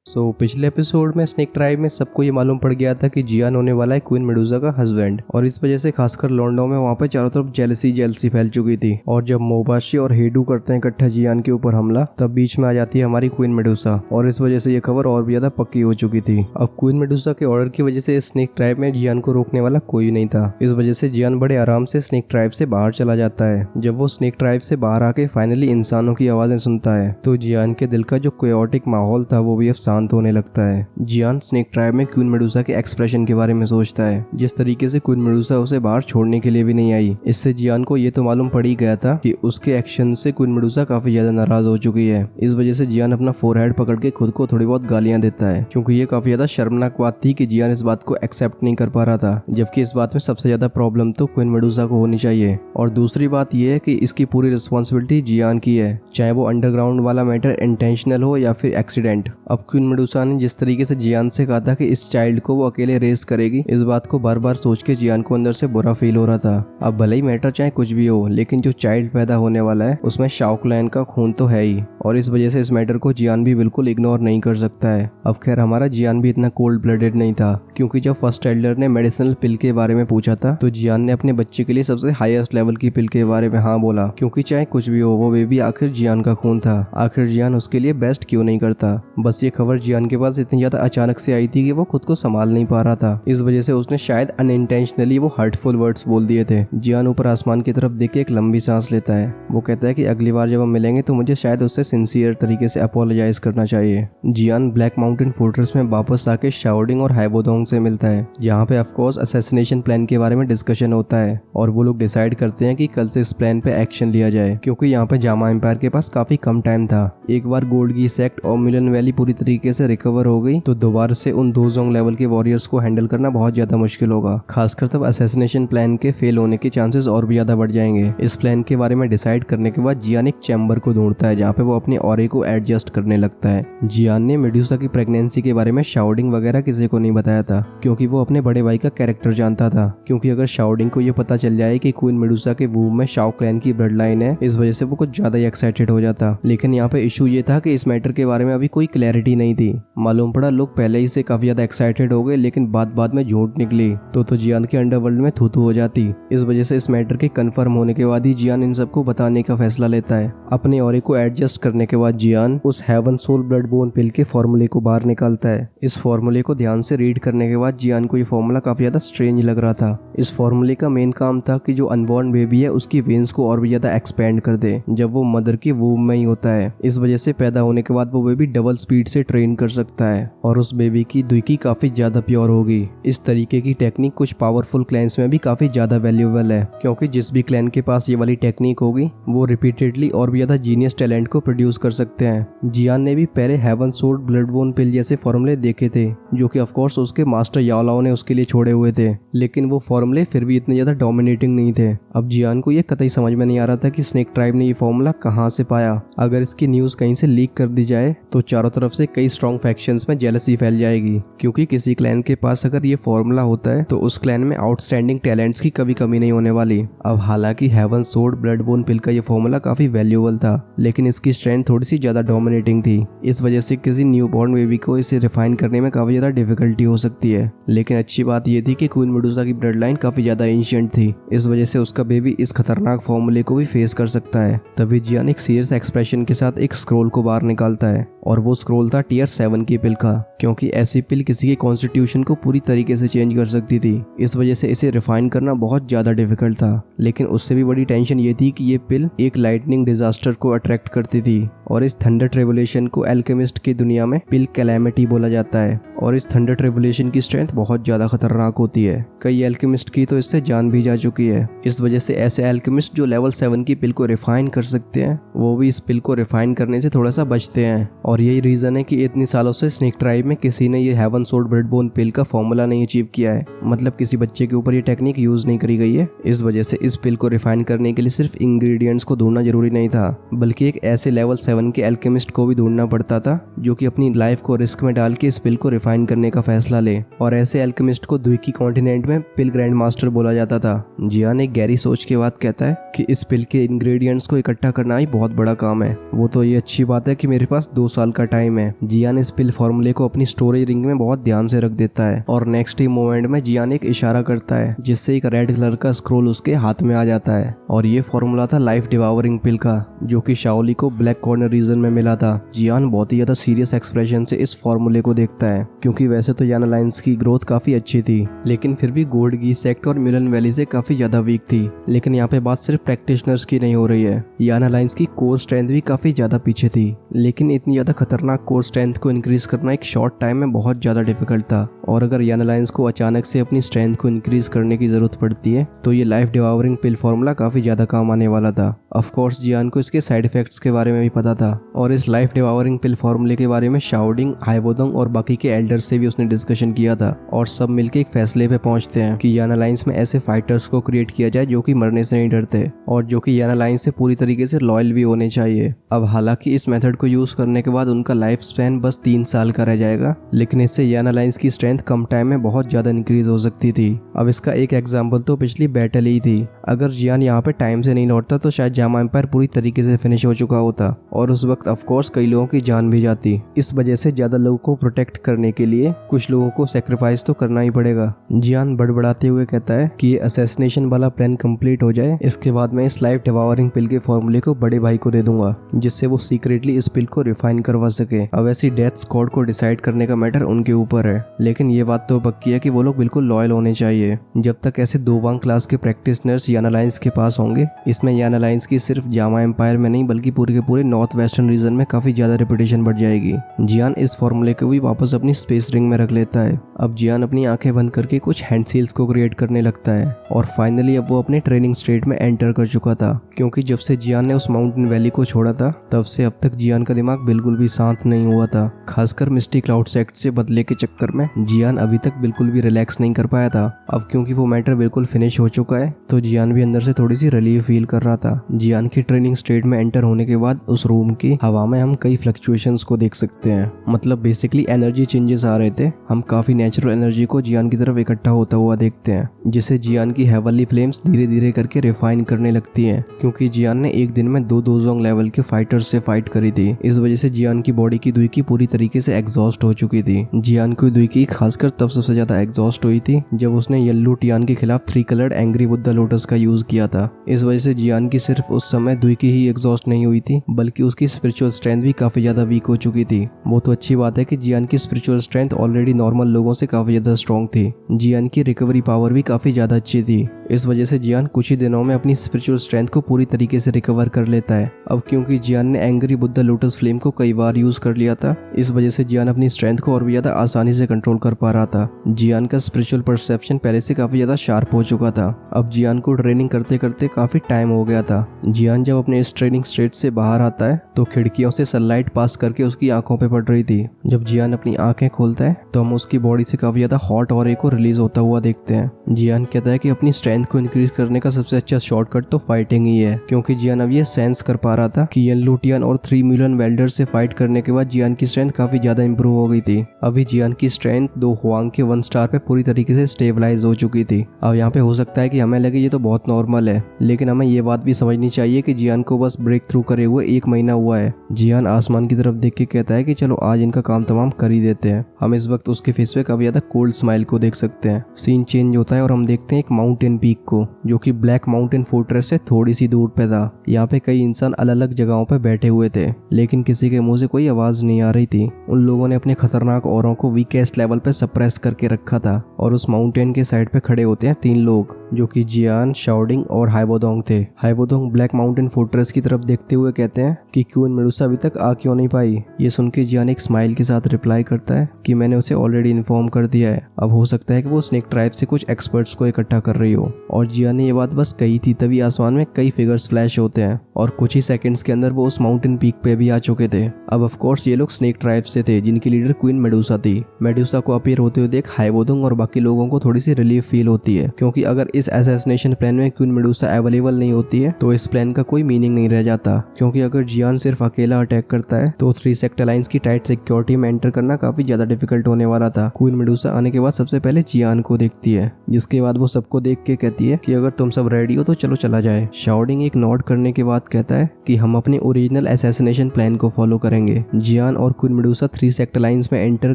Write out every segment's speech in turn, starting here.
पिछले एपिसोड में snake tribe में सबको ये मालूम पड़ गया था कि जियान होने वाला है क्वीन मेडुसा का हस्बैंड, और इस वजह से खासकर लॉन्डो में वहाँ पे चारों तरफ जेलसी फैल चुकी थी। और जब मोबाशी और हेडू करते हैं इकट्ठा जियान के ऊपर हमला, तब बीच में आ जाती है हमारी क्वीन मेडुसा, और इस वजह से ये खबर और भी ज्यादा पक्की हो चुकी थी। अब क्वीन मेडुसा के ऑर्डर की वजह से स्नेक ट्राइब में जियान को रोकने वाला कोई नहीं था। इस वजह से जियान बड़े आराम से स्नेक ट्राइब से बाहर चला जाता है। जब वो स्नेक ट्राइब से बाहर आके फाइनली इंसानों की आवाजें सुनता है, तो जियान के दिल का जो कोयोटिक माहौल था वो भी अब शांत होने लगता है। जियान स्नेक ट्राइब में क्वीन मेडुसा के एक्सप्रेशन के बारे में सोचता है, जिस तरीके से क्वीन मेडुसा उसे बाहर छोड़ने के लिए भी नहीं आई। इससे जियान को ये तो मालूम पड़ ही गया था कि उसके एक्शन से क्वीन मेडुसा काफी ज्यादा नाराज हो चुकी है। इस वजह से जियान अपना फोरहेड पकड़ के खुद को थोड़ी बहुत गालियां देता है, क्योंकि ये काफी ज्यादा शर्मनाक बात थी कि जियान इस बात को एक्सेप्ट नहीं कर पा रहा था, जबकि इस बात में सबसे ज्यादा प्रॉब्लम तो क्वीन मेडुसा को होनी चाहिए। और दूसरी बात यह है कि इसकी पूरी रिस्पॉन्सिबिलिटी जियान की है, चाहे वो अंडरग्राउंड वाला मैटर इंटेंशनल हो या फिर एक्सीडेंट। अब क्वीन मेडुसा ने जिस तरीके से जियान से कहा था कि इस चाइल्ड को वो अकेले रेस करेगी, इस बात को बार बार सोच के जियान को अंदर से बुरा फील हो रहा था। अब भले ही मैटर चाहे कुछ भी हो, लेकिन जो चाइल्ड पैदा होने वाला है उसमें शाओ क्लैन का खून तो है ही, और इस वजह से इस मैटर को जियान भी बिल्कुल इग्नोर नहीं कर सकता है। अब खैर हमारा जियान भी इतना कोल्ड ब्लडेड नहीं था, क्योंकि जब फर्स्ट एल्डर ने मेडिसिनल पिल के बारे में पूछा था, तो जियान ने अपने बच्चे के लिए सबसे हाईएस्ट लेवल की पिल के बारे में हाँ बोला, क्योंकि चाहे कुछ भी हो वो बेबी आखिर जियान का खून था। आखिर जियान उसके लिए बेस्ट क्यों नहीं करता। बस ये खबर जियान के पास इतनी ज्यादा अचानक से आई थी कि वो खुद को संभाल नहीं पा रहा था। इस वजह से उसने शायद अनइंटेंशनली वो हर्टफुल वर्ड्स बोल दिए थे। जियान ऊपर आसमान की तरफ देख के एक लंबी सांस लेता है। वो कहता है कि अगली बार जब हम मिलेंगे तो मुझे शायद उससे सिंसियर तरीके से अपोलोजाइज करना चाहिए। जियान ब्लैक माउंटेन फोर्ट्रेस में वापस आके शाओडिंग और हाइबोडोंग से मिलता है, जहाँ पे ऑफकोर्स असैसिनेशन प्लान के बारे में डिस्कशन होता है, और वो लोग डिसाइड करते हैं कि कल से इस प्लान पे एक्शन लिया जाए, क्योंकि यहाँ पे जामा एम्पायर के पास काफी कम टाइम था। एक बार गोल्ड की सेक्ट और मिलन वैली पूरी तरीके से रिकवर हो गई तो दोबारा से उन दो जोंग लेवल के वॉरियर्स को हैंडल करना बहुत ज्यादा मुश्किल होगा। खासकर तब असैसिनेशन प्लान के फेल होने के चांसेस और भी ज्यादा बढ़ जाएंगे। इस प्लान के बारे में डिसाइड करने के बाद जियान एक चैम्बर को ढूंढता है, जहाँ पे वो अपने ऑरे को एडजस्ट करने लगता है। जियान ने मेडुसा की प्रेगनेंसी के बारे में शाओडिंग वगैरह किसी को नहीं बताया था, क्योंकि वो अपने बड़े भाई का कैरेक्टर जानता था। क्योंकि अगर शाओडिंग को ये पता चल जाए कि क्वीन मेडुसा के वूम में शाओ क्लैन की ब्लड लाइन है, इस वजह से वो कुछ ज्यादा ही एक्साइटेड हो जाता। लेकिन यहाँ पे इशू ये था कि इस मैटर के बारे में अभी कोई क्लैरिटी नहीं थी। मालूम पड़ा लोग पहले ही से काफी ज्यादा एक्साइटेड हो गए, लेकिन बाद में झूठ निकली तो जियान के अंडरवर्ल्ड में थू हो जाती। इस वजह से इस मैटर के कंफर्म होने के बाद ही जियान इन सबको बताने का फैसला लेता है। अपने ऑरे को एडजस्ट करने के बाद जियान उस हेवन सोल ब्लड बोन पिल के फॉर्मूले को बाहर निकालता है। इस फॉर्मूले को ध्यान से रीड करने के बाद जियान को ये फॉर्मूला काफी ज्यादा स्ट्रेंज लग रहा था। इस फॉर्मूले का मेन काम था कि जो अनबॉर्न बेबी है उसकी वेन्स को और भी ज्यादा एक्सपेंड कर दे जब वो मदर की वूम में ही होता है। इस वजह से पैदा होने के बाद वो बेबी डबल स्पीड से ट्रेन कर सकता है, और उस बेबी की दुई काफी ज्यादा प्योर होगी। इस तरीके की टेक्निक कुछ पावरफुल क्लैंस में भी काफी ज्यादा वैल्यूएबल है, क्योंकि जिस भी क्लैन के पास ये वाली टेक्निक होगी वो रिपीटेडली और भी ज्यादा जीनियस टैलेंट को प्रोड्यूस कर सकते हैं। जियान ने भी पहले हेवन सोल्ड ब्लड बोन पिल जैसे फॉर्मूले देखे थे, जो कि ऑफकोर्स उसके मास्टर याओलाओ ने उसके लिए छोड़े हुए थे, लेकिन वो फॉर्मूले फिर भी इतने ज्यादा डोमिनेटिंग नहीं थे। अब जियान को ये कतई समझ में नहीं आ रहा था कि स्नेक ट्राइब ने ये फॉर्मूला कहाँ से पाया। अगर इसकी न्यूज कहीं से लीक कर दी जाए तो चारों तरफ से कई स्ट्रॉन्ग फैक्शंस में जेलसी फैल जाएगी, क्योंकि किसी क्लैन के पास अगर ये फॉर्मूला होता है तो उस क्लैन में आउटस्टैंडिंग टैलेंट्स की कभी कमी नहीं होने वाली। अब हालांकि हेवन सोल्ड ब्लड बोन पिल का ये फॉर्मूला काफी वैल्यूएबल था, लेकिन इसकी स्ट्रेंथ थोड़ी सी ज्यादा डोमिनेटिंग थी। इस वजह से किसी न्यूबॉर्न बेबी को इसे रिफाइन करने में काफी ज्यादा डिफिकल्टी हो सकती है। लेकिन अच्छी बात यह थी कि क्वीन मेडुसा की ब्लड लाइन काफी ज्यादा एंशिएंट थी, इस वजह से उसका बेबी इस खतरनाक फॉर्मूले को भी फेस कर सकता है। तभी जियान एक सीरियस एक्सप्रेशन के साथ एक स्क्रोल को बाहर निकालता है, और वो स्क्रोल था टियर 7 की पिल का, क्योंकि ऐसी पिल किसी के कॉन्स्टिट्यूशन को पूरी तरीके से चेंज कर सकती थी। इस वजह से इसे रिफाइन करना बहुत ज्यादा डिफिकल्ट था। लेकिन उससे भी बड़ी टेंशन ये थी कि ये पिल एक लाइटनिंग डिजास्टर को अट्रैक्ट करती थी, और इस थंडर ट्रेवुलेशन को एल्केमिस्ट की दुनिया में पिल कैलेमिटी बोला जाता है। और इस थंडर ट्रेवुलेशन की स्ट्रेंथ बहुत ज्यादा खतरनाक होती है। कई एल्केमिस्ट की तो इससे जान भी जा चुकी है। इस वजह से ऐसे एल्केमिस्ट जो लेवल 7 की पिल को रिफाइन कर सकते हैं, वो भी इस पिल को रिफाइन करने से थोड़ा सा बचते हैं। और यही रीजन है कि इतनी सालों से स्नेक ट्राइब में किसी ने ये हेवन सोल्ड ब्लडबोन पिल का फॉर्मूला नहीं अचीव किया है, मतलब किसी बच्चे के ऊपर ये टेक्निक यूज नहीं करी गई है। इस वजह से इस पिल को रिफाइन करने के लिए सिर्फ इंग्रेडिएंट्स को ढूंढना जरूरी नहीं था, बल्कि एक ऐसे लेवल 7 के एल्केमिस्ट को भी ढूंढना पड़ता था जो कि अपनी लाइफ को रिस्क में डाल के इस पिल को रिफाइन करने का फैसला ले। और ऐसे एल्केमिस्ट को द्वीकी कॉन्टिनेंट में पिल ग्रैंड मास्टर बोला जाता था। जियान एक गहरी सोच के बाद कहता है कि इस पिल के इंग्रेडिएंट्स को इकट्ठा करना ही बहुत बड़ा काम है। वो तो ये अच्छी बात है कि मेरे पास 2 साल का टाइम है। जियान इस पिल फॉर्मूले को अपनी स्टोरेज रिंग में बहुत ध्यान से रख देता है और नेक्स्ट ही मोमेंट में जियान एक इशारा करता है जिससे एक रेड कलर का स्क्रोल उसके हाथ में आ जाता है। और ये फॉर्मूला था लाइफ डिवावरिंग पिल का, जो कि शाओली को ब्लैक कॉर्नर रीजन में मिला था। जियान बहुत ही ज्यादा सीरियस एक्सप्रेशन से इस फॉर्मूले को देखता है, क्योंकि वैसे तो यान अलायंस की ग्रोथ काफी अच्छी थी, लेकिन फिर भी गोल्ड गी सेक्ट और म्यूलन वैली से काफी ज्यादा वीक थी। लेकिन यहाँ पे बात सिर्फ प्रैक्टिशनर्स की नहीं हो रही है, यान अलायंस की कोर स्ट्रेंथ भी काफी ज्यादा पीछे थी। लेकिन इतनी ज्यादा खतरनाक कोर स्ट्रेंथ को इंक्रीज करना एक शॉर्ट टाइम में बहुत ज्यादा डिफिकल्ट था। और अगर यान अलायंस को अचानक से अपनी स्ट्रेंथ को इंक्रीज करने की जरूरत पड़ती है तो ये लाइफ डिवावरिंग पिल फॉर्मूला काफी ज्यादा काम आने वाला था। ऑफ कोर्स जियान को इसके साइड इफेक्ट्स के बारे में भी पता था और इस लाइफ डिवावरिंग पिल फॉर्मूले के बारे में शाओडिंग, हाइबोदंग और बाकी के एल्डर्स से भी उसने डिस्कशन किया था। और सब मिलकर एक फैसले पे पहुंचते हैं कि यान अलायंस में ऐसे फाइटर्स को क्रिएट किया जाए जो कि मरने से नहीं डरते और जो कि यान अलायंस से पूरी तरीके से लॉयल भी होने चाहिए। अब हालांकि इस मेथड को यूज करने के बाद उनका लाइफ स्पैन बस 3 साल का रह जाएगा, लेकिन इससे यान अलायंस की स्ट्रेंथ कम टाइम में बहुत ज्यादा इंक्रीज हो सकती थी। अब इसका एक एग्जाम्पल तो पिछली बैटल ही थी। अगर जियान यहाँ पे टाइम से नहीं लौटता तो शायद जामा एम्पायर पूरी तरीके से फिनिश हो चुका होता और उस वक्त ऑफ कोर्स कई लोगों की जान भी जाती। इस वजह से ज्यादा लोगों को प्रोटेक्ट करने के लिए कुछ लोगों को सेक्रीफाइस तो करना ही पड़ेगा। जियान बड़बड़ाते हुए कहता है कि ये असैसिनेशन वाला प्लान कंप्लीट हो जाए, इसके बाद मैं इस लाइफ डिवावरिंग पिल के फॉर्मूले को बड़े भाई को दे दूंगा जिससे वो सीक्रेटली इस पिल को रिफाइन करवा सके। अब ऐसी डेथ स्क्वाड को डिसाइड करने का मैटर उनके ऊपर है, लेकिन ये बात तो पक्की है कि वो लोग बिल्कुल लॉयल होने चाहिए। जब तक ऐसे 2 वांग क्लास के प्रैक्टिशनर्स यान अलायंस के पास होंगे, इसमें यान अलायंस की सिर्फ जामा एम्पायर में नहीं बल्कि पूरे के पूरे नॉर्थ वेस्टर्न रीजन में काफी ज्यादा रेपुटेशन बढ़ जाएगी। जियान इस फॉर्मूले को भी वापस अपनी स्पेस रिंग में रख लेता है। अब जियान अपनी आंखें बंद करके कुछ हैंड सील्स को क्रिएट करने लगता है और फाइनली अब वो अपने ट्रेनिंग स्टेट में एंटर कर चुका था, क्योंकि जब से जियान ने उस माउंटेन वैली को छोड़ा था तब से अब तक जियान का दिमाग बिल्कुल भी शांत नहीं हुआ था। खासकर मिस्टी क्लाउड सेक्ट से बदले के चक्कर में जियान अभी तक बिल्कुल भी रिलैक्स नहीं कर पाया था। अब क्योंकि वो मैटर बिल्कुल फिनिश हो चुका है तो जियान भी अंदर से थोड़ी सी रिलीफ फील कर रहा था। जियान की ट्रेनिंग स्टेट में एंटर होने के बाद उस रूम की हवा में हम कई फ्लक्चुएशंस को देख सकते हैं, मतलब बेसिकली एनर्जी चेंजेस आ रहे थे। हम काफी नेचुरल एनर्जी को जियान की तरफ इकट्ठा होता हुआ देखते हैं, जिसे जियान की हेवनली फ्लेम्स धीरे धीरे करके रिफाइन करने लगती हैं, क्योंकि जियान ने एक दिन में 2 दोजोंग लेवल के फाइटर्स से फाइट करी थी। इस वजह से जियान की बॉडी की दुई की पूरी तरीके से एग्जॉस्ट हो चुकी थी। जियान की दुई की खासकर तब सबसे ज्यादा एग्जॉस्ट हुई थी जब उसने येल्लू टियान के खिलाफ 3 कलर्ड एंग्री बुद्धा लोटस का यूज किया था। इस वजह से जियान की सिर्फ उस समय दुई की ही एग्जॉस्ट नहीं हुई थी बल्कि उसकी स्पिरिचुअल स्ट्रेंथ भी काफी ज्यादा वीक हो चुकी थी। वो तो अच्छी बात है कि जियान की स्पिरिचुअल स्ट्रेंथ ऑलरेडी नॉर्मल लोगों से काफी ज्यादा स्ट्रॉन्ग थी। जियान की रिकवरी पावर भी काफी ज्यादा अच्छी थी। इस वजह से जियान कुछ ही दिनों में अपनी स्पिरिचुअल स्ट्रेंथ को पूरी तरीके से रिकवर कर लेता है। अब क्योंकि जियान ने एंग्री बुद्धा लोटस फ्लेम को कई बार यूज कर लिया था, इस वजह से जियान अपनी स्ट्रेंथ को और भी ज्यादा आसानी से कंट्रोल कर पा रहा था। जियान का स्पिरिचुअल परसेप्शन पहले से काफी ज्यादा शार्प हो चुका था। अब जियान को ट्रेनिंग करते करते काफी टाइम हो गया था। जियान जब अपने इस ट्रेनिंग स्टेट से बाहर आता है तो खिड़कियों से सनलाइट पास करके उसकी आंखों पे पड़ रही थी। जब जियान अपनी आंखें खोलता है तो हम उसकी बॉडी से काफी ज्यादा हॉट ऑरे को रिलीज होता हुआ देखते हैं। जियान कहता है कि अपनी स्ट्रेंथ को इंक्रीज करने का सबसे अच्छा शॉर्टकट तो फाइटिंग ही है, क्योंकि जियान अब ये सेंस कर पा रहा था कि येल्लू टियान और 3 मिलियन वेल्डर से फाइट करने के बाद जियान की स्ट्रेंथ काफी ज्यादा इंप्रूव हो गई थी। अभी जियान की स्ट्रेंथ 2 हुआंग के 1 स्टार पे पूरी तरीके से स्टेबलाइज हो चुकी थी। अब यहाँ पे हो सकता है कि हमें लगे ये तो बहुत नॉर्मल है, लेकिन हमें ये बात भी समझनी चाहिए कि जियान को बस ब्रेक थ्रू करे हुए 1 महीना हुआ है। जियान आसमान की तरफ देख के कहता है कि चलो आज इनका काम तमाम कर ही देते हैं। हम इस वक्त उसके फेस पे काफी ज्यादा कोल्ड स्माइल को देख सकते हैं। सीन चेंज होता है और हम देखते हैं एक माउंटेन पीक को, जो कि ब्लैक माउंटेन फोर्ट्रेस से थोड़ी सी दूर पे था। यहाँ पे कई इंसान अलग अलग जगहों पे बैठे हुए थे, लेकिन किसी के मुंह से कोई आवाज नहीं आ रही थी। उन लोगों ने अपने खतरनाक औरों को वीकेस्ट लेवल पे सप्रेस करके रखा था। और उस माउंटेन के साइड पे खड़े होते हैं 3 लोग, जो कि जियान, शाओडिंग और हाइबोडोंग थे। हाइबोडोंग ब्लैक माउंटेन फोर्ट्रेस की तरफ देखते हुए कहते हैं कि क्वीन मेडुसा अभी तक आ क्यों नहीं पाई। ये सुन के जियान एक स्माइल के साथ रिप्लाई करता है कि मैंने उसे ऑलरेडी इन्फॉर्म कर दिया है, अब हो सकता है कि वो स्नेक ट्राइब से कुछ एक्सपर्ट्स को इकट्ठा कर रही हो। और जियान ने ये बात बस कही थी तभी आसमान में कई फिगर्स फ्लैश होते हैं और कुछ ही सेकंड्स के अंदर वो उस माउंटेन पीक पे भी आ चुके थे। अब ऑफ कोर्स ये लोग स्नेक ट्राइब से थे जिनकी लीडर क्वीन मेडुसा थी। मेडुसा को अपीयर होते हुए देख हाइबोडोंग और बाकी लोगों को थोड़ी सी रिलीफ फील होती है, क्योंकि अगर इस असैसिनेशन प्लान में क्वीन मेडुसा अवेलेबल नहीं होती है तो इस प्लान का कोई मीनिंग नहीं रह जाता। क्योंकि अगर जियान सिर्फ अकेला अटैक करता है तो 3 सेक्ट अलायंस की टाइट सिक्योरिटी में एंटर करना काफी ज्यादा डिफिकल्ट होने वाला था। क्वीन मेडुसा आने के बाद सबसे पहले जियान को देखती है, जिसके बाद वो सबको देख के कहती है कि अगर तुम सब रेडी हो तो चलो चला जाए। शाओडिंग एक नोट करने के बाद कहता है कि हम अपने ओरिजिनल असैसिनेशन प्लान को फॉलो करेंगे। जियान और क्वीन मेडुसा 3 सेक्ट अलायंस में एंटर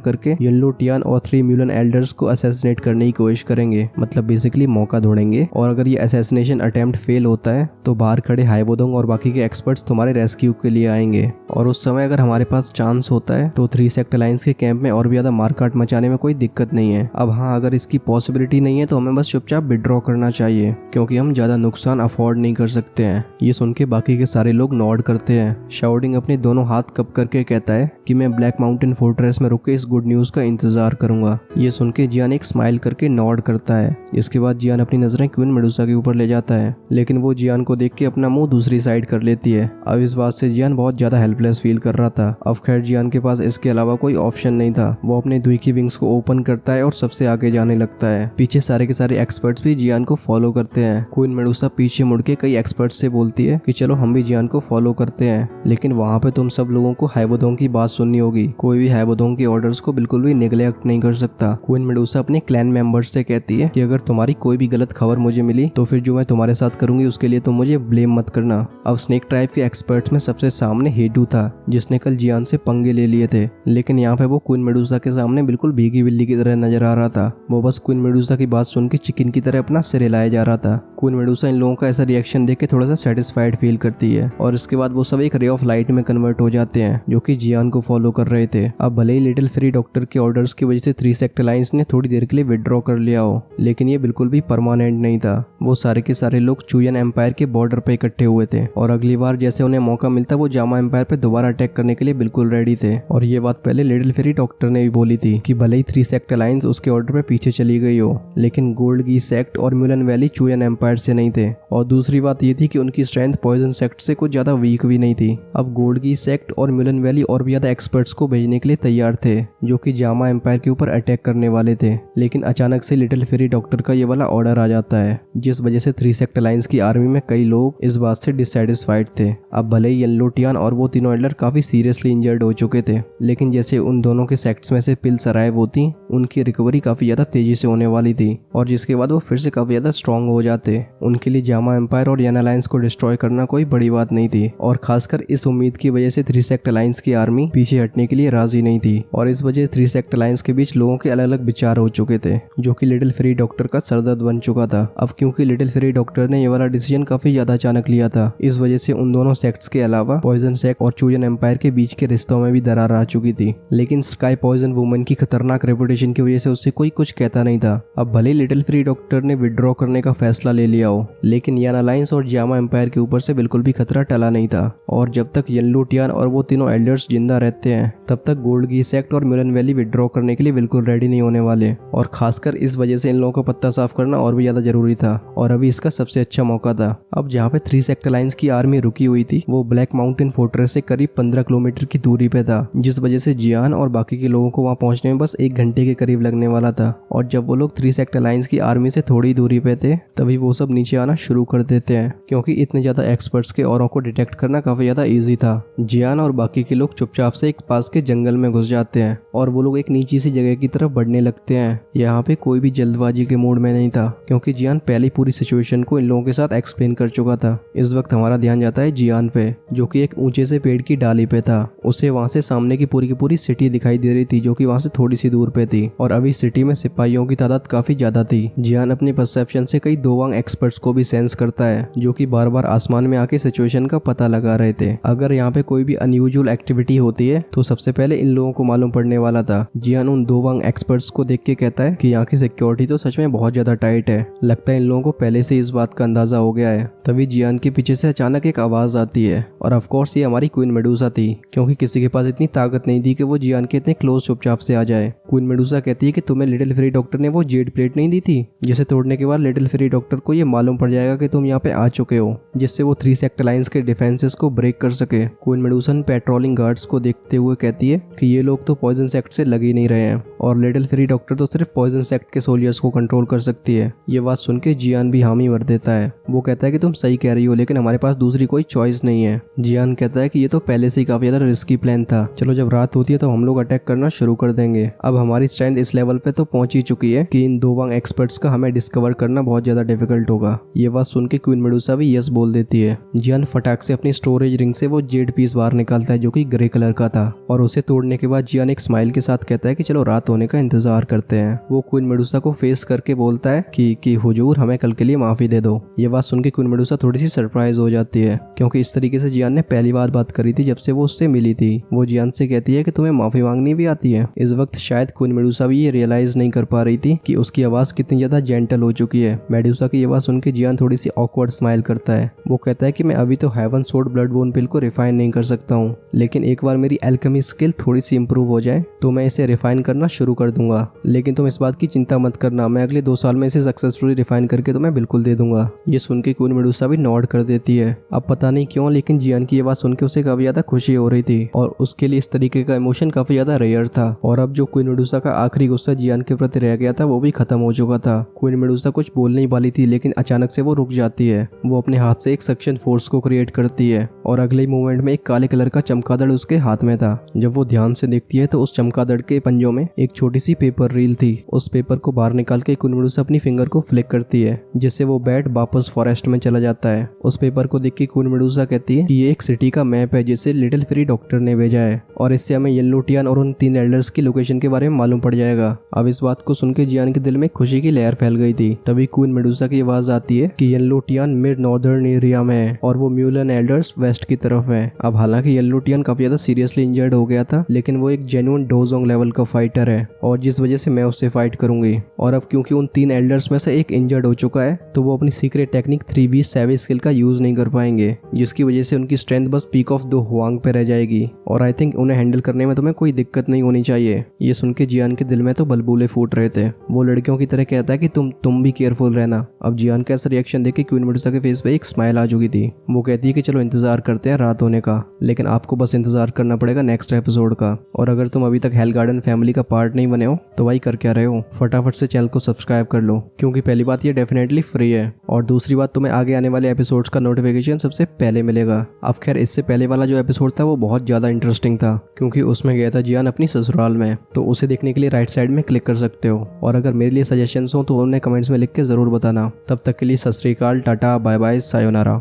करके येलो टियान और 3 म्यूलन एल्डर्स को असैसिनेट करने की कोशिश करेंगे, मतलब बेसिकली मौका ढूंढेंगे। और अगर ये असैसिनेशन अटेम्प्ट फेल होता है तो बाहर खड़े हाइबोडोंग और बाकी के एक्सपर्ट्स तुम्हारे रेस्क्यू के लिए आएंगे। और उस समय अगर हमारे पास चांस होता है तो 3 सेक्ट अलायंस के कैंप में और भी ज्यादा मारकाट मचाने में कोई दिक्कत नहीं है। अब हाँ, अगर इसकी पॉसिबिलिटी नहीं है तो हमें बस चुपचाप विड्रॉ करना चाहिए, क्योंकि हम ज्यादा नुकसान अफोर्ड नहीं कर सकते हैं। ये सुन के बाकी के सारे लोग नॉड करते हैं। शाओडिंग अपने दोनों हाथ कप करके कहता है कि मैं ब्लैक माउंटेन फोर्ट्रेस में रुके इस गुड न्यूज का इंतजार करूंगा। ये सुन के जियान एक स्माइल करके नॉड करता है। इसके बाद जियान अपनी नजरें क्वीन मेडुसा के ऊपर ले जाता है, लेकिन वो जियान को देख के अपना मुंह दूसरी साइड कर लेती है। अब इस बात से जियान बहुत ज्यादा हेल्पलेस फील कर रहा था। अब खैर जियान के पास इसके अलावा कोई ऑप्शन नहीं था। वो अपने दुई की विंग्स को ओपन करता है और सबसे आगे जाने लगता है। पीछे सारे के सारे एक्सपर्ट्स भी जियान को फॉलो करते हैं। क्वीन मेडुसा पीछे मुड़ के कई एक्सपर्ट्स से बोलती है कि चलो हम भी जियान को फॉलो करते हैं, लेकिन वहाँ पे तुम सब लोगों को हाइबोडोंग की बात सुननी होगी। कोई भी हाइबोडोंग के ऑर्डर्स को बिल्कुल भी निगलेक्ट नहीं कर सकता। क्वीन मेडुसा अपने क्लैन मेंबर्स से कहती है कि अगर तुम्हारी कोई भी गलत खबर मुझे मिली तो फिर जो मैं तुम्हारे साथ करूंगी उसके लिए तुम मुझे ब्लेम मत करना। अब स्नेक ट्राइब के एक्सपर्ट्स में सबसे सामने हेडू था, जिसने कल जियान से पंगे ले लिए थे, लेकिन यहाँ पे वो क्वीन मेडुसा के सामने बिल्कुल भीगी बिल्ली की तरह नजर आ रहा था। वो बस क्वीन मेडुसा की बात सुन के चिकन की तरह अपना सिर हिलाया जा रहा था। क्वीन मेडुसा इन लोगों का ऐसा रिएक्शन देख के थोड़ा सा सेटिस्फाइड फील करती है और इसके बाद वो सब एक रे ऑफ लाइट में कन्वर्ट हो जाते हैं जो कि जियान को फॉलो कर रहे थे। अब भले ही लिटिल फ्री डॉक्टर के ऑर्डर्स की वजह से 3 सेक्ट अलायंस ने थोड़ी देर के लिए विड्रॉ कर लिया हो, लेकिन ये बिल्कुल भी परमानेंट नहीं था। वो सारे के सारे लोग चुयन एम्पायर के बॉर्डर पे इकट्ठे हुए थे और अगली बार जैसे उन्हें मौका मिलता वो जामा एम्पायर पे दोबारा अटैक करने के लिए बिल्कुल रेडी थे। और ये बात पहले लिटिल फ्री डॉक्टर ने भी बोली थी कि भले ही 3 सेक्ट अलायंस उसके ऑर्डर पे पीछे चली गई हो, लेकिन गोल्ड की सेक्ट और म्यूलन वैली चुयन एम्पायर से नहीं थे। और दूसरी बात ये थी कि उनकी स्ट्रेंथ पॉइजन सेक्ट से कुछ ज्यादा वीक भी नहीं थी। अब गोल्ड की सेक्ट और म्यूलन वैली और भी ज्यादा एक्सपर्ट्स को भेजने के लिए तैयार थे जो कि जामा एम्पायर के ऊपर अटैक करने वाले थे, लेकिन अचानक से लिटिल फ्री डॉक्टर का ये वाला ऑर्डर आ जाता है, जिस वजह से 3 सेक्ट अलायंस की आर्मी में कई लोग इस बात से डिससैटिस्फाइड थे। अब भले ही येलो टियान और वो तीनों एल्डर काफी सीरियसली इंजर्ड हो चुके थे, लेकिन जैसे उन दोनों के सेक्ट्स में से पिल्स अराइव होती उनकी रिकवरी काफी ज्यादा तेजी से होने वाली थी और जिसके बाद वो फिर से काफी ज्यादा स्ट्रॉन्ग हो जाते। उनके लिए जामा एम्पायर और यन अलायंस को डिस्ट्रॉय करना कोई बड़ी बात नहीं थी और खासकर इस उम्मीद की वजह से 3 सेक्ट अलायंस की आर्मी पीछे हटने के लिए राजी नहीं थी और इस वजह से 3 सेक्ट अलायंस के बीच लोगों के अलग अलग विचार हो चुके थे, जो कि लिटिल फ्री डॉक्टर का सरदर्द बन चुका था। अब क्योंकि लिटिल फ्री डॉक्टर ने ये वाला डिसीजन काफी ज्यादा अचानक लिया था, इस वजह से उन दोनों सेक्ट्स के अलावा पॉइजन सेक्ट और चुयन एम्पायर के बीच के रिश्तों में भी दरार आ चुकी थी। लेकिन स्काई पॉइजन वुमन की खतरनाक रेपुटेशन की वजह से उससे कोई कुछ कहता नहीं था। अब भले लिटिल फ्री डॉक्टर ने विड्रॉ करने का फैसला ले लिया हो, लेकिन यान अलायंस और जामा एम्पायर के ऊपर से बिल्कुल भी खतरा टला नहीं था और जब तक येलो टियान और वो तीनों एल्डर्स जिंदा रहते हैं तब तक गोल्ड की सेक्ट और म्यूलन वैली विड्रॉ करने के लिए बिल्कुल रेडी नहीं होने वाले और खासकर इस वजह से इन लोगों को पत्ता साफ करना और भी ज्यादा जरूरी था और अभी इसका सबसे अच्छा मौका था। अब जहाँ पे 3 सेक्ट अलायंस की आर्मी रुकी हुई थी वो ब्लैक माउंटेन फोर्ट्रेस से करीब 15 किलोमीटर की दूरी पे था, जिस वजह से जियान और बाकी के लोगों को वहाँ पहुंचने में बस 1 घंटे के करीब लगने वाला था। और जब वो लोग 3 सेक्ट अलायंस की आर्मी से थोड़ी दूरी पे थे तभी वो सब नीचे आना शुरू कर देते हैं, क्योंकि इतने ज्यादा एक्सपर्ट्स के औरों को डिटेक्ट करना काफी ज्यादा ईजी था। जियान और बाकी के लोग चुपचाप से एक पास के जंगल में घुस जाते हैं और वो लोग एक नीची सी जगह की तरफ बढ़ने लगते हैं। यहाँ पे कोई भी जल्दबाजी के मूड में नहीं था, क्योंकि जियान पहले पूरी सिचुएशन को इन लोगों के साथ एक्सप्लेन कर चुका था। इस वक्त हमारा ध्यान जाता है जियान पे, जो कि एक ऊंचे से पेड़ की डाली पे था। उसे वहाँ से सामने की पूरी सिटी दिखाई दे रही थी, जो कि वहाँ से थोड़ी सी दूर पे थी और अभी सिटी में सिपाहियों की तादाद काफी ज्यादा थी। जियान अपनी परसेप्शन से कई दोवांग एक्सपर्ट्स को भी सेंस करता है, जो कि बार बार आसमान में आके सिचुएशन का पता लगा रहे थे। अगर यहाँ पे कोई भी अनयूजुअल एक्टिविटी होती है तो सबसे पहले इन लोगों को मालूम पड़ने वाला था। जियान उन दोवांग एक्सपर्ट्स को देख के कहता है कि यहाँ की सिक्योरिटी तो सच में बहुत ज्यादा टाइट है है। लगता है इन लोगों को पहले से इस बात का अंदाजा हो गया है। तभी जियान के पीछे से अचानक एक आवाज आती है और ऑफ कोर्स ये हमारी क्वीन मेडुसा थी, क्योंकि किसी के पास इतनी ताकत नहीं थी कि वो जियान के इतने क्लोज चुपचाप से आ जाए। क्वीन मेडुसा कहती है कि तुम्हें लिटिल फेरी डॉक्टर ने वो जेड प्लेट नहीं दी थी, जिसे तोड़ने के बाद लिटिल फेरी डॉक्टर को ये मालूम पड़ जाएगा कि तुम यहाँ पे आ चुके हो, जिससे वो 3 सेक्टर लाइन्स के डिफेंसेस को ब्रेक कर सके। क्वीन मेडुसा पेट्रोलिंग गार्ड्स को देखते हुए कहती है कि ये लोग तो पॉइजन सेक्ट से लग ही नहीं रहे हैं और लिटिल फेरी डॉक्टर तो सिर्फ पॉइजन सेक्ट के सोल्जर्स को कंट्रोल कर सकती है। ये बात सुन के जियान भी हामी भर देता है। वो कहता है कि तुम सही कह रही हो, लेकिन हमारे पास दूसरी कोई चॉइस नहीं है। जियान कहता है कि ये तो पहले से ही काफी ज्यादा रिस्की प्लान था। चलो जब रात होती है तो हम लोग अटैक करना शुरू कर देंगे। अब हमारी स्ट्रेंथ इस लेवल पे तो पहुंच ही चुकी है कि इन दोवांग एक्सपर्ट्स का हमें डिस्कवर करना बहुत ज्यादा डिफिकल्ट होगा। ये बात सुन के क्वीन मेडुसा भी यस बोल देती है। जियान फटाक से अपनी स्टोरेज रिंग से वो जेड पीस बाहर निकालता है जो कि ग्रे कलर का था, और उसे तोड़ने के बाद जियान एक स्माइल के साथ कहता है कि चलो रात होने का इंतजार करते हैं। वो क्वीन मेडुसा को फेस करके बोलता है कि हुजूर हमें कल के लिए माफी दे दो। ये बात सुन के क्वीन मेडुसा थोड़ी सी सरप्राइज हो जाती है, क्योंकि इस तरीके से जियान ने पहली बात करी थी जब से वो उससे मिली थी। वो जियान से कहती है कि तुम्हें माफी मांगनी भी आती है। इस वक्त शायद क्वीन मेडुसा भी ये रियलाइज नहीं कर पा रही थी कि उसकी आवाज कितनी ज्यादा जेंटल हो चुकी है। मेडुसा की ये बात सुन के जियान थोड़ी सी ऑकवर्ड स्माइल करता है। वो कहता है कि मैं अभी तो हेवन सोर्ड ब्लड बोन पिल को रिफाइन नहीं कर सकता हूँ, लेकिन एक बार मेरी एल्केमी स्किल थोड़ी सी इंप्रूव हो जाए तो मैं इसे रिफाइन करना शुरू कर दूंगा। लेकिन तुम इस बात की चिंता मत करना, मैं अगले 2 साल में इसे सक्सेसफुली रिफाइन करके तुम्हें बिल्कुल दे दूंगा। ये सुन के क्वीन मेडुसा भी नॉड कर देती है। अब पता नहीं क्यों, लेकिन जियान की ये बात सुन के उसे काफी ज्यादा खुशी हो रही थी और उसके लिए इस तरीके का इमोशन काफी ज्यादा रेयर था। और अब जो क्वीन मेडुसा का आखिरी गुस्सा जियान के प्रति रह गया था वो भी खत्म हो चुका था। क्वीन मेडुसा कुछ बोलने ही वाली थी, लेकिन अचानक से वो रुक जाती है। वो अपने हाथ से एक सक्शन फोर्स को क्रिएट करती है और अगले मूवमेंट में एक काले कलर का चमकादड़ उसके हाथ में था। जब वो ध्यान से देखती है तो उस चमकादड़ के पंजों में एक छोटी सी पेपर रील थी। उस पेपर को बाहर निकाल के क्वीन मेडुसा अपनी फिंगर को फ्लिक करती है, जिससे वो बैट वापस फॉरेस्ट में चला जाता है। उस पेपर को देख के क्वीन मेडुसा कहती है कि ये एक सिटी का मैप है जिसे लिटिल फेरी डॉक्टर ने भेजा है और इससे हमें येलो टियान और उन 3 एल्डर्स की लोकेशन के बारे में मालूम पड़ जाएगा। अब इस बात को सुनकर जियान के दिल में खुशी की लहर फैल गई थी। तभी क्वीन मेडुसा की आवाज आती है कि yellow Tian mid northern area में है और वो म्यूलन एल्डर्स वेस्ट की तरफ है। अब हालांकि येलो टियान काफी ज्यादा सीरियसली इंजर्ड हो गया था, लेकिन वो एक जेन्युइन डोजोंग लेवल का फाइटर है और जिस वजह से मैं उससे फाइट करूंगी। और अब क्योंकि उन 3 एल्डर्स में से एक इंजर्ड हो चुका है तो वो अपनी secret technique 3V savage skill का यूज नहीं कर पाएंगे, जिसकी वजह से उनकी स्ट्रेंथ बस पीक ऑफ 2 हुआंग पे रह जाएगी और आई थिंक उन्हें हैंडल करने में तुम्हें कोई दिक्कत नहीं होनी चाहिए। ये सुन के जियान के दिल में तो बलबूले फूट रहे थे। वो लड़कियों की तरह कहता है कि तुम भी केयरफुल रहना। अब जियान का ऐसा रिएक्शन देख के क्वीन मेडुसा के फेस पे एक स्माइल आ चुकी थी। वो कहती है कि चलो इंतजार करते हैं रात होने का, लेकिन आपको बस इंतजार करना पड़ेगा नेक्स्ट एपिसोड का। और अगर तुम अभी तक हेल गार्डन फैमिली का पार्ट नहीं बने हो तो भाई कर क्या रहे हो, फटाफट से चैनल को सब्सक्राइब कर लो, क्योंकि पहली बात ये डेफिनेटली फ्री है और दूसरी बात तुम्हें आगे आने वाले एपिसोड्स का नोटिफिकेशन सबसे पहले मिलेगा। अब खैर इससे पहले वाला जो एपिसोड था वो बहुत ज्यादा इंटरेस्टिंग था, क्योंकि उसमें गया था जियान अपनी ससुराल में, तो उसे देखने के लिए राइट साइड में क्लिक कर सकते हो। और अगर मेरे लिए सजेशंस हो तो उन्हें कमेंट्स में लिख के जरूर बताना। तब तक के लिए सत श्री अकाल, टाटा, बाय बाय, सायोनारा।